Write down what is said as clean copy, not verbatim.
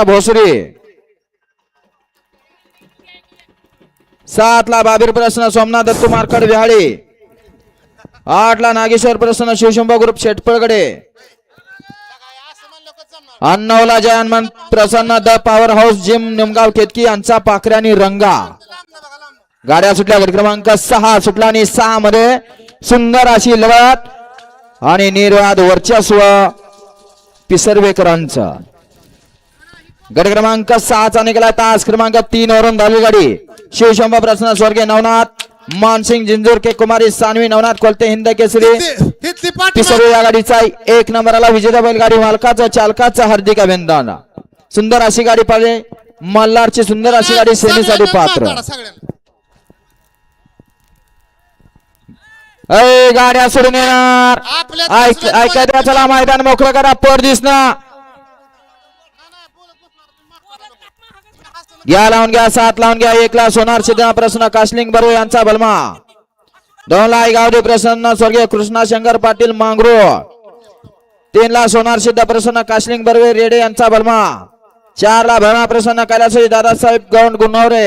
भोसरी 7 ला बाबीर प्रसन्न सोमनाथ दत्तू मार्कड विहाळी 8 ला नागेश्वर प्रसन्न शिवशंभा ग्रुप शेटपळगडे 9 ला जयमान प्रसन्न the power house gym Nimgaon Ketki यांचा पाखऱ्यानी रंगा गाड्या सुटल्या गट क्रमांक 6 सुटला आणि 6 मध्ये सुंदर अशी लढत आणि निर्वाद वर्चस्व पिसर्वेकरांचा गट क्रमांक 6 चा निघाला तास क्रमांक 3 वरून धावली गाडी शिवशंभा प्रसन्न स्वर्गीय नवनाथ मानसिंग जिंजूर के कुमारी सानवी नवनाथ कोलते हिंद केसरी पिसर्वे या गाडीचा 1 नंबरला विजेता बैलगाडी मालकाचा चालकाचा हार्दिक अभिनंदन सुंदर अशी गाडी पाहिजे मल्हारची सुंदर अशी गाडी सेमीसाठी पात्र गाड्या सोडून येणार ऐकायला चला मैदान मोकळं करा पर दिसना घ्या लावून घ्या 7 लावून घ्या 1 ला सोनार सिद्ध प्रसन्न काशलिंग बर्वे यांचा बलमा 2 ला गावडे प्रसन्न स्वर्गीय कृष्णा शंकर पाटील मांगरो 3 ला सोनार सिद्ध प्रसन्न काशलिंग बर्वे रेडे यांचा बलमा 4 ला भरमा प्रसन्न कैलासजी दादासाहेब गौंड गुन्नवरे